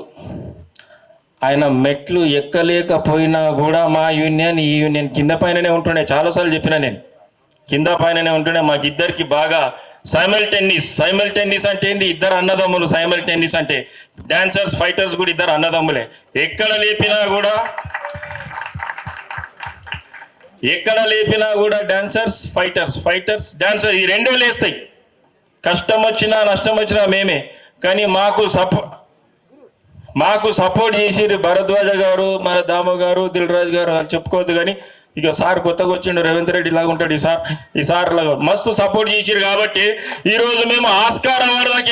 ఆయన మెట్లు ఎక్కలేకపోయినా కూడా మా యూనియన్ ఈ యూనియన్ కింద పైననే ఉంటుండే. చాలాసార్లు చెప్పిన నేను, కింద పైననే ఉంటుండే. మాకిద్దరికి బాగా సైమల్టేనియస్ అంటే ఏంది, ఇద్దరు అన్నదమ్ములు. సైమల్టేనియస్ అంటే డాన్సర్స్ ఫైటర్స్ కూడా ఇద్దరు అన్నదమ్ములే. ఎక్కడ లేపినా కూడా డాన్సర్స్ ఫైటర్స్ డాన్సర్ ఈ రెండే లేస్తాయి. కష్టం వచ్చినా నష్టం వచ్చినా మేమే. కానీ మాకు సపోర్ట్ చేసిరు భరద్వాజ గారు, మన దాము గారు, దిల్ రాజు గారు. వాళ్ళు చెప్పుకోవద్దు కానీ ఇక సార్ కొత్తగా వచ్చిండు, రేవంత్ రెడ్డి లాగా ఉంటాడు ఈ సార్ లాగా మస్తు సపోర్ట్ చేసిరు. కాబట్టి ఈరోజు మేము ఆస్కార్ అవార్డు దాకా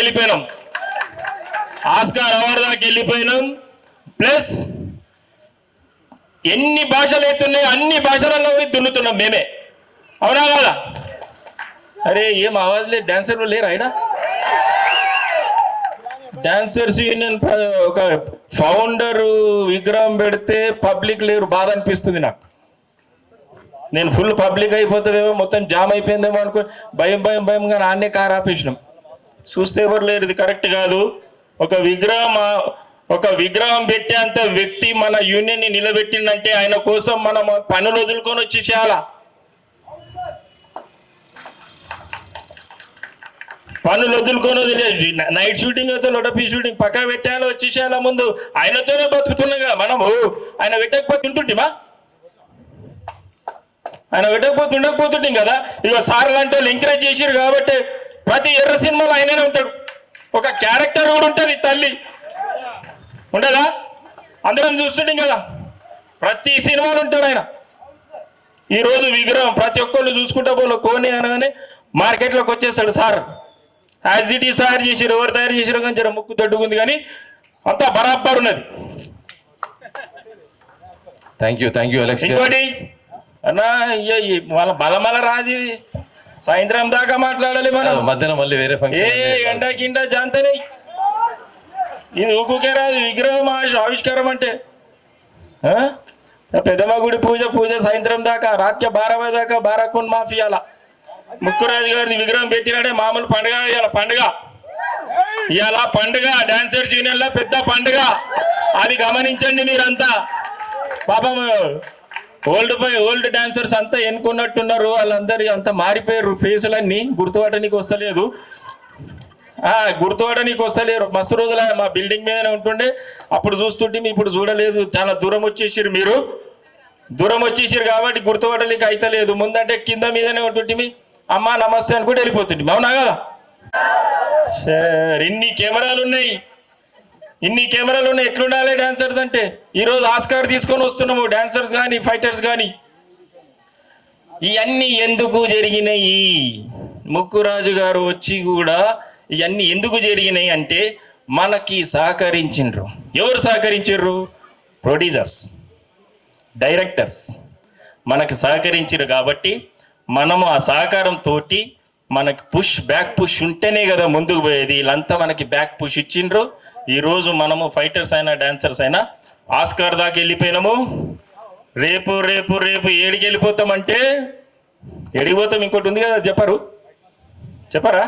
వెళ్ళిపోయినాం. ప్లస్ ఎన్ని భాషలు అవుతున్నాయి అన్ని భాషలలో దున్నుతున్నాం మేమే. అవునా కదా? అరే ఏం ఆవాజ్ లేదు, డాన్సర్లు లేరు. ఆయన డాన్సర్స్ యూనియన్ ఒక ఫౌండర్ విగ్రహం పెడితే పబ్లిక్ లేరు, బాధ అనిపిస్తుంది నాకు. నేను ఫుల్ పబ్లిక్ అయిపోతుందేమో, మొత్తం జామ్ అయిపోయిందేమో అనుకో భయంగా నాన్నే కారు ఆపేసినాం. చూస్తే ఎవరు లేరు, ఇది కరెక్ట్ కాదు. ఒక విగ్రహం పెట్టేంత వ్యక్తి మన యూనియన్ని నిలబెట్టిందంటే ఆయన కోసం మనం పనులు వదులుకొని వచ్చేసేయాలా. పనులు వదులుకొని నైట్ షూటింగ్ అయితే లొటపీ షూటింగ్ పక్క పెట్టాలో వచ్చేసేయాలా. ముందు ఆయనతోనే బతుకుతున్నాగా మనము. ఆయన పెట్టకపోతుంటుంటిమా, ఆయన ఉండకపోతుంటాం కదా. ఇక సార్ లాంటి వాళ్ళు ఎంకరేజ్ చేసిరు కాబట్టి ప్రతి ఎర్ర సినిమాలో ఆయననే ఉంటాడు. ఒక క్యారెక్టర్ కూడా ఉంటుంది, తల్లి ఉండదా? అందరం చూస్తుంటాం కదా, ప్రతి సినిమాలో ఉంటాడు ఆయన. ఈరోజు విగ్రహం ప్రతి ఒక్కళ్ళు చూసుకుంటా పోలో కోని అనగానే మార్కెట్లోకి వచ్చేస్తాడు సార్. యాజ్ ఇట్ ఈస్ తయారు చేసిరు, ఎవరు తయారు చేసిరు కానీ జర ముక్కు తట్టుకుంది కానీ అంతా బరాబర్ ఉన్నది. Thank you Alex. ఇంకోటి అన్నా వాళ్ళ బలమల రాజు సాయంత్రం దాకా మాట్లాడాలి మనం. మధ్యాహ్నం మళ్ళీ వేరే ఫంక్షన్ గంట గింట జాంతనే ఇది ఊకుకే రాదు. విగ్రహం ఆవిష్కారం అంటే పెద్దమ్మ గుడి పూజ సాయంత్రం దాకా రాత్రి 12 దాకా 12 మాఫియాల ముక్కురాజు గారిని విగ్రహం పెట్టినాడే మామూలు పండుగ. ఇవాళ పండుగ డాన్సర్స్ యూనియన్ లో పెద్ద పండుగ. అది గమనించండి మీరంతా. పాపం ఓల్డ్ డాన్సర్స్ అంతా ఎన్నుకున్నట్టున్నారు, వాళ్ళందరూ అంతా మారిపోయారు. ఫేసులన్నీ గుర్తుపట్టడానికి వస్తలేరు. మస్తు రోజుల మా బిల్డింగ్ మీదనే ఉంటుండే, అప్పుడు చూస్తుంటే ఇప్పుడు చూడలేదు. చాలా దూరం వచ్చేసారు, మీరు దూరం వచ్చేసారు కాబట్టి గుర్తుపట్టడానికి అయితే లేదు. ముందంటే కింద మీదనే ఉంటుంటే అమ్మా నమస్తే అనుకుంటే వెళ్ళిపోతుంది. అవునా కదా? సరే, ఇన్ని కెమెరాలు ఉన్నాయి ఎట్లుండాలి డాన్సర్స్ అంటే. ఈరోజు ఆస్కార్ తీసుకొని వస్తున్నాము, డాన్సర్స్ కానీ ఫైటర్స్ కానీ. ఇవన్నీ ఎందుకు జరిగినాయి? ముక్కురాజు గారు వచ్చి కూడా ఇవన్నీ ఎందుకు జరిగినాయి అంటే మనకి సహకరించిండ్రు. ఎవరు సహకరించారు? ప్రొడ్యూసర్స్, డైరెక్టర్స్ మనకి సహకరించారు. కాబట్టి మనము ఆ సహకారంతో మనకి బ్యాక్ పుష్ ఉంటేనే కదా ముందుకు పోయేది. వీళ్ళంతా మనకి బ్యాక్ పుష్ ఇచ్చిండ్రు. ఈరోజు మనము ఫైటర్స్ అయినా డాన్సర్స్ అయినా ఆస్కార్ దాకా వెళ్ళిపోయినాము. రేపు ఏడికి వెళ్ళిపోతామంటే ఎడిగిపోతాం. ఇంకోటి ఉంది కదా, చెప్పరా?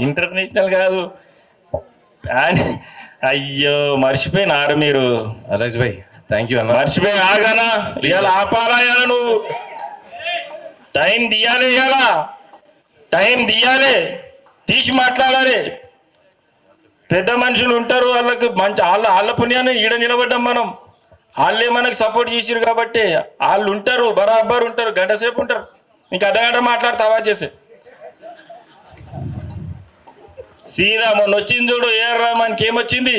ఇంటర్నేషనల్ కాదు. అయ్యో మర్చిపోయినారు మీరు. అలెక్స్ భాయ్ థ్యాంక్ యూ అన్న. మర్చిపోయి ఆగానా? ఇవాళ ఆపాలా? ఇవాళ నువ్వు టైం తీయాలి, తీసి మాట్లాడాలి. పెద్ద మనుషులు ఉంటారు, వాళ్ళకి మంచి వాళ్ళ పుణ్యాన్ని ఈడ నిలబడ్డాం మనం. వాళ్ళే మనకి సపోర్ట్ చేసిరు కాబట్టి వాళ్ళు ఉంటారు, బరాబర్ ఉంటారు, గంట సేపు ఉంటారు. ఇంకా అర్ధగంట మాట్లాడతావా చేసే సీదా. మొన్న వచ్చింది చూడు ఏఆర్ రెహమాన్కి ఏమొచ్చింది?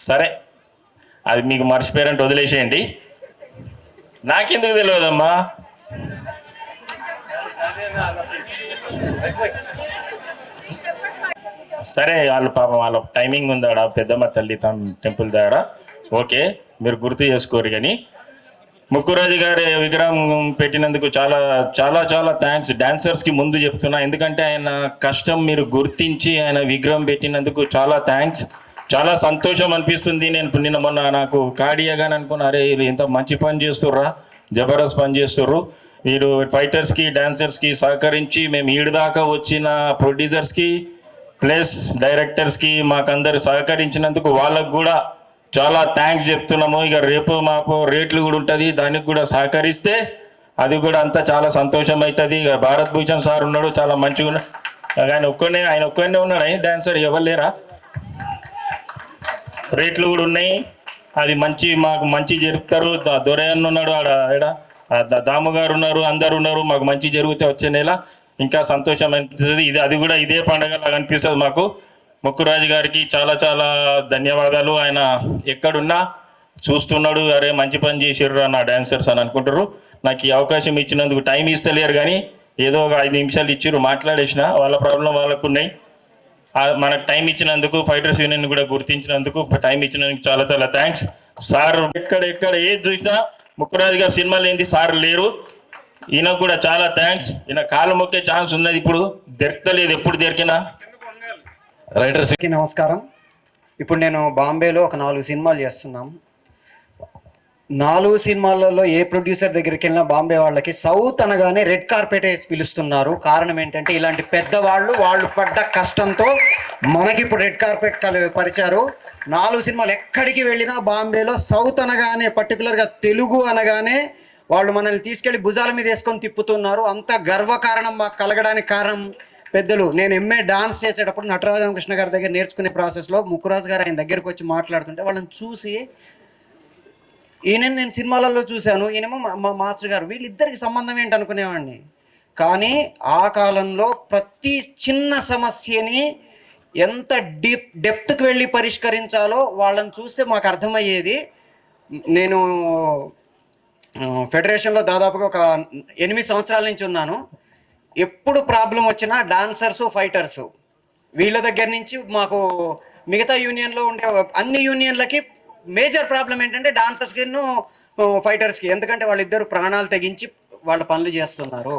సరే, అది మీకు మర్చిపోయారంటే వదిలేసేయండి, నాకెందుకు తెలియదమ్మా. సరే, వాళ్ళు పాపం వాళ్ళ టైమింగ్ ఉందాడ పెద్దమ్మ తల్లి టెంపుల్ దగ్గర. ఓకే, మీరు గుర్తు చేసుకోరు. కానీ ముక్కురాజు గారి విగ్రహం పెట్టినందుకు చాలా చాలా చాలా థ్యాంక్స్ డాన్సర్స్కి ముందు చెప్తున్నా. ఎందుకంటే ఆయన కష్టం మీరు గుర్తించి ఆయన విగ్రహం పెట్టినందుకు చాలా థ్యాంక్స్. చాలా సంతోషం అనిపిస్తుంది. నేను నిన్న మొన్న నాకు కార్డియాగాని అనుకున్నా, అరే వీళ్ళు ఎంత మంచి పని చేస్తుర్రా, జబర్దస్త్ పని చేస్తుర్రు. వీరు ఫైటర్స్కి డాన్సర్స్కి సహకరించి మేము ఈడదాకా వచ్చిన ప్రొడ్యూసర్స్కి ప్లస్ డైరెక్టర్స్కి మాకందరు సహకరించినందుకు వాళ్ళకు కూడా చాలా థ్యాంక్స్ చెప్తున్నాము. ఇక రేపు మాపు రేట్లు కూడా ఉంటుంది, దానికి కూడా సహకరిస్తే అది కూడా అంతా చాలా సంతోషం అవుతుంది. ఇక భారత్ భూషణ్ సార్ ఉన్నాడు, చాలా మంచిగా ఉన్నాడు. ఆయన ఒక్కనే ఉన్నాడు, ఆయన డాన్సర్ ఎవరు లేరా? రేట్లు కూడా ఉన్నాయి, అది మాకు మంచి జరుపుతారు. దొరయన్న ఉన్నాడు ఆడ, దాము గారు ఉన్నారు, అందరు ఉన్నారు. మాకు మంచి జరిగితే వచ్చే నెల ఇంకా సంతోషం అనిపిస్తుంది. అది కూడా ఇదే పండగలాగా అనిపిస్తుంది మాకు. ముక్కురాజు గారికి చాలా చాలా ధన్యవాదాలు. ఆయన ఎక్కడున్నా చూస్తున్నాడు, అరే మంచి పని చేసిర్రు నా డాన్సర్స్ అని అనుకుంటారు. నాకు ఈ అవకాశం ఇచ్చినందుకు టైం ఇస్తలేరు, కానీ ఏదో ఒక 5 నిమిషాలు ఇచ్చిర్రు, మాట్లాడేసిన. వాళ్ళ ప్రాబ్లం వాళ్ళకు ఉన్నాయి. మనకు టైం ఇచ్చినందుకు, ఫైటర్స్ యూనియన్ కూడా గుర్తించినందుకు, టైం ఇచ్చినందుకు చాలా చాలా థ్యాంక్స్ సార్. ఎక్కడ ఏది చూసినా ముక్కురాజు గారు సినిమాలు ఏంది సార్ లేరు. ఈయనకు కూడా చాలా థ్యాంక్స్. ఈయన కాలు మొక్కే ఛాన్స్ ఉన్నది, ఇప్పుడు దొరకలేదు. ఎప్పుడు దొరికినా రైటర్స్ నమస్కారం. ఇప్పుడు నేను బాంబేలో ఒక 4 సినిమాలు చేస్తున్నాం. 4 సినిమాలలో ఏ ప్రొడ్యూసర్ దగ్గరికి వెళ్ళినా బాంబే వాళ్ళకి సౌత్ అనగానే రెడ్ కార్పెట్ వేసి పిలుస్తున్నారు. కారణం ఏంటంటే ఇలాంటి పెద్దవాళ్ళు వాళ్ళు పడ్డ కష్టంతో మనకి ఇప్పుడు రెడ్ కార్పెట్ పరిచారు. 4 సినిమాలు ఎక్కడికి వెళ్ళినా బాంబేలో సౌత్ అనగానే, పర్టికులర్గా తెలుగు అనగానే వాళ్ళు మనల్ని తీసుకెళ్లి భుజాల మీద వేసుకొని తిప్పుతున్నారు. అంత గర్వకారణం మాకు కలగడానికి కారణం పెద్దలు. నేను ఎంఏ డాన్స్ చేసేటప్పుడు నటరాజరామకృష్ణ గారి దగ్గర నేర్చుకునే ప్రాసెస్లో ముక్కురాజు గారు ఆయన దగ్గరికి వచ్చి మాట్లాడుతుంటే వాళ్ళని చూసి, ఈయన నేను సినిమాలలో చూశాను, ఈయనేమో మా మాస్టర్ గారు, వీళ్ళిద్దరికి సంబంధం ఏంటి అనుకునేవాడిని. కానీ ఆ కాలంలో ప్రతి చిన్న సమస్యని ఎంత డెప్త్కి వెళ్ళి పరిష్కరించాలో వాళ్ళని చూస్తే మాకు అర్థమయ్యేది. నేను ఫెడరేషన్లో దాదాపుగా ఒక 8 సంవత్సరాల నుంచి ఉన్నాను. ఎప్పుడు ప్రాబ్లం వచ్చినా డాన్సర్స్, ఫైటర్స్ వీళ్ళ దగ్గర నుంచి మాకు మిగతా యూనియన్లో ఉండే అన్ని యూనియన్లకి మేజర్ ప్రాబ్లం ఏంటంటే డాన్సర్స్కి, ఫైటర్స్కి. ఎందుకంటే వాళ్ళిద్దరు ప్రాణాలు తెగించి వాళ్ళ పనులు చేస్తున్నారు.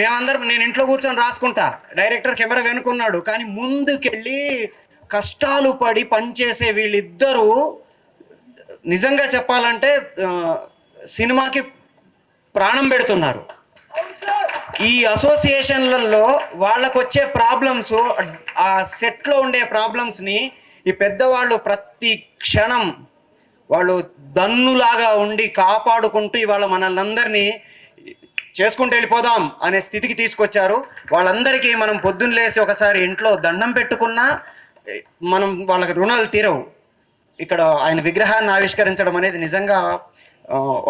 మేమందరం, నేను ఇంట్లో కూర్చొని రాసుకుంటా, డైరెక్టర్ కెమెరా వెనుకున్నాడు, కానీ ముందుకెళ్ళి కష్టాలు పడి పనిచేసే వీళ్ళిద్దరూ నిజంగా చెప్పాలంటే సినిమాకి ప్రాణం పెడుతున్నారు. ఈ అసోసియేషన్లలో వాళ్ళకు వచ్చే ప్రాబ్లమ్స్, ఆ సెట్లో ఉండే ప్రాబ్లమ్స్ని ఈ పెద్దవాళ్ళు ప్రతి క్షణం వాళ్ళు దన్నులాగా ఉండి కాపాడుకుంటూ ఇవాళ మనల్ని అందరినీ చేసుకుంటూ వెళ్ళిపోదాం అనే స్థితికి తీసుకొచ్చారు. వాళ్ళందరికీ మనం పొద్దున్న లేసి ఒకసారి ఇంట్లో దండం పెట్టుకున్నా మనం వాళ్ళకి రుణాలు తీరవు. ఇక్కడ ఆయన విగ్రహాన్ని ఆవిష్కరించడం అనేది నిజంగా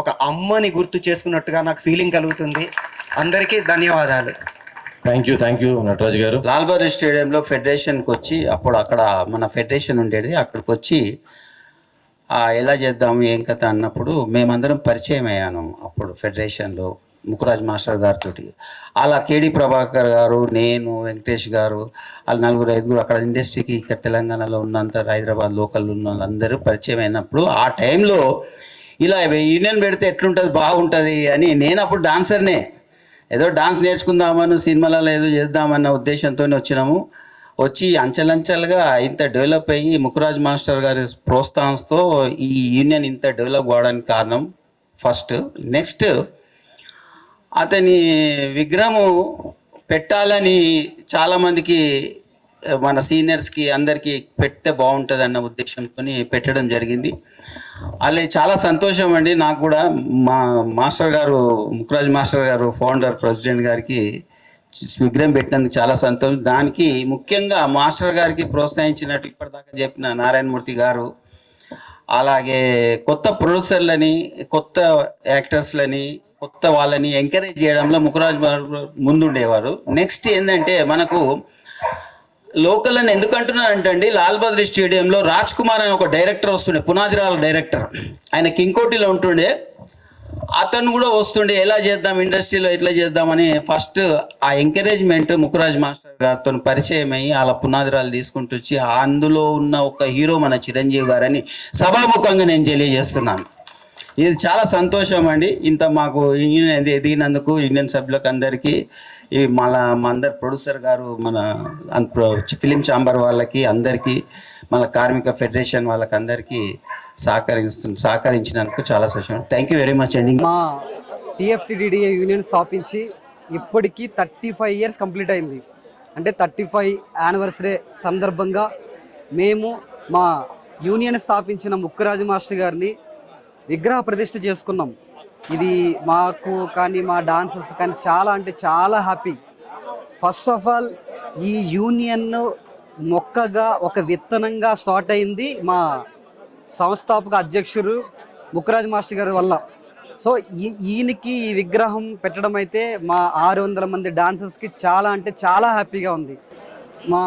ఒక అమ్మని గుర్తు చేసుకున్నట్టుగా నాకు ఫీలింగ్ కలుగుతుంది. అందరికీ ధన్యవాదాలు. థ్యాంక్ యూ నటరాజు గారు. లాల్ బహదూర్ స్టేడియంలో ఫెడరేషన్కి వచ్చి, అప్పుడు అక్కడ మన ఫెడరేషన్ ఉండేది, అక్కడికి వచ్చి ఎలా చేద్దాము ఏం కథ అన్నప్పుడు మేమందరం పరిచయం అయ్యాను. అప్పుడు ఫెడరేషన్లో ముక్కురాజ్ మాస్టర్ గారితో అలా కేడి ప్రభాకర్ గారు, నేను, వెంకటేష్ గారు, వాళ్ళు 4-5 అక్కడ ఇండస్ట్రీకి ఇక్కడ తెలంగాణలో ఉన్నంత హైదరాబాద్ లోకల్ ఉన్న వాళ్ళందరూ పరిచయం అయినప్పుడు ఆ టైంలో ఇలా యూనియన్ పెడితే ఎట్లుంటుంది, బాగుంటుంది అని. నేను అప్పుడు డాన్సర్నే, ఏదో డాన్స్ నేర్చుకుందామని సినిమాలలో ఏదో చేద్దామన్న ఉద్దేశంతో వచ్చినాము. వచ్చి అంచెలంచెలుగా ఇంత డెవలప్ అయ్యి ముక్కురాజ్ మాస్టర్ గారి ప్రోత్సాహంతో ఈ యూనియన్ ఇంత డెవలప్ కావడానికి కారణం ఫస్ట్. నెక్స్ట్ అతని విగ్రహము పెట్టాలని చాలామందికి, మన సీనియర్స్కి అందరికీ పెడితే బాగుంటుంది అన్న ఉద్దేశంతో పెట్టడం జరిగింది. అలా చాలా సంతోషం అండి. నాకు కూడా మా మాస్టర్ గారు, ముక్కురాజ్ మాస్టర్ గారు, ఫౌండర్ ప్రెసిడెంట్ గారికి విగ్రహం పెట్టినందుకు చాలా సంతోషం. దానికి ముఖ్యంగా మాస్టర్ గారికి ప్రోత్సహించినట్టు ఇప్పటిదాకా చెప్పిన నారాయణమూర్తి గారు, అలాగే కొత్త ప్రొడ్యూసర్లని, కొత్త యాక్టర్స్లని, కొత్త వాళ్ళని ఎంకరేజ్ చేయడంలో ముక్కురాజ్ ముందుండేవారు. నెక్స్ట్ ఏంటంటే మనకు లోకల్ అని ఎందుకు అంటున్నానంటే అండి, లాల్ బహదూర్ స్టేడియంలో రాజ్ కుమార్ అని ఒక డైరెక్టర్ వస్తుండే, పునాదిరాల డైరెక్టర్. ఆయన కింకోటిలో ఉంటుండే. అతను కూడా వస్తుండే ఎలా చేద్దాం ఇండస్ట్రీలో ఎట్లా చేద్దామని ఫస్ట్ ఆ ఎంకరేజ్మెంట్ ముకురాజ్ మాస్టర్ గారితో పరిచయం అయ్యి అలా పునాదిరాలు తీసుకుంటూ వచ్చి అందులో ఉన్న ఒక హీరో మన చిరంజీవి గారని సభాముఖంగా నేను తెలియజేస్తున్నాను. ఇది చాలా సంతోషం అండి. ఇంత మాకు ఎదిగినందుకు యూనియన్ సభ్యులకు అందరికీ మా అందరు ప్రొడ్యూసర్ గారు మన ఫిలిం ఛాంబర్ వాళ్ళకి అందరికీ మన కార్మిక ఫెడరేషన్ వాళ్ళకి అందరికీ సహకరించినందుకు చాలా సంతోషం. థ్యాంక్ యూ వెరీ మచ్ అండి. మా టీఎఫ్టీడీఏ యూనియన్ స్థాపించి ఇప్పటికీ 35 ఇయర్స్ కంప్లీట్ అయింది. అంటే 35 యానివర్సరీ సందర్భంగా మేము మా యూనియన్ స్థాపించిన ముక్కురాజు మాస్టర్ గారిని విగ్రహ ప్రతిష్ఠ చేసుకున్నాం. ఇది మాకు కానీ మా డాన్సర్స్ కానీ చాలా అంటే చాలా హ్యాపీ. ఫస్ట్ ఆఫ్ ఆల్ ఈ యూనియన్ మొక్కగా ఒక విత్తనంగా స్టార్ట్ అయింది మా సంస్థాపక అధ్యక్షుడు ముక్కురాజ్ మాస్టర్ గారి వల్ల. సో ఈయనకి ఈ విగ్రహం పెట్టడం అయితే మా 600 మంది డాన్సర్స్కి చాలా అంటే చాలా హ్యాపీగా ఉంది. మా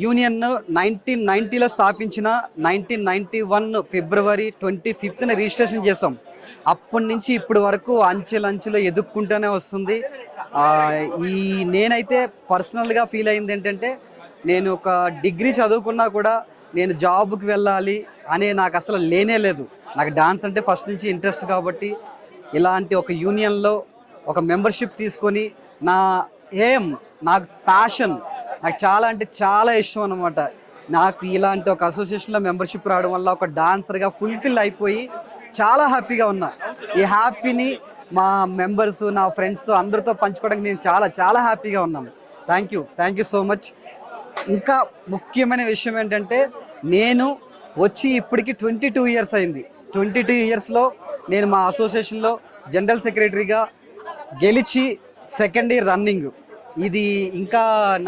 యూనియన్ 1990లో స్థాపించిన 1991 ఫిబ్రవరి 25న రిజిస్ట్రేషన్ చేసాం. అప్పటి నుంచి ఇప్పటి వరకు అంచెలంచెలో ఎదుక్కుంటూనే వస్తుంది. నేనైతే పర్సనల్గా ఫీల్ అయింది ఏంటంటే, నేను ఒక డిగ్రీ చదువుకున్నా కూడా నేను జాబ్కి వెళ్ళాలి అనే నాకు అసలు లేనే లేదు. నాకు డాన్స్ అంటే ఫస్ట్ నుంచి ఇంట్రెస్ట్ కాబట్టి ఇలాంటి ఒక యూనియన్లో ఒక మెంబర్షిప్ తీసుకొని నా నాకు ప్యాషన్, నాకు చాలా అంటే చాలా ఇష్టం అన్నమాట. నాకు ఇలాంటి ఒక అసోసియేషన్లో మెంబర్షిప్ రావడం వల్ల ఒక డాన్సర్గా ఫుల్ఫిల్ అయిపోయి చాలా హ్యాపీగా ఉన్నా. ఈ హ్యాపీని మా మెంబర్స్, నా ఫ్రెండ్స్తో అందరితో పంచుకోవడానికి నేను చాలా చాలా హ్యాపీగా ఉన్నాను. Thank you so much. ఇంకా ముఖ్యమైన విషయం ఏంటంటే, నేను వచ్చి ఇప్పటికి 22 ఇయర్స్ అయింది. 22 ఇయర్స్లో నేను మా అసోసియేషన్లో జనరల్ సెక్రటరీగా గెలిచి 2nd ఇయర్ రన్నింగ్. ఇది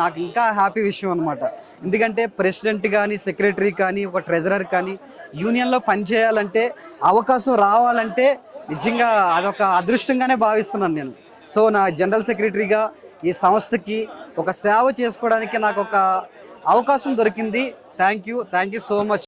నాకు ఇంకా హ్యాపీ విషయం అనమాట. ఎందుకంటే ప్రెసిడెంట్ కానీ, సెక్రటరీ కానీ, ఒక ట్రెజరర్ కానీ యూనియన్లో పనిచేయాలంటే, అవకాశం రావాలంటే నిజంగా అదొక అదృష్టంగానే భావిస్తున్నాను నేను. సో నా జనరల్ సెక్రటరీగా ఈ సంస్థకి ఒక సేవ చేసుకోవడానికి నాకు ఒక అవకాశం దొరికింది. Thank you so much.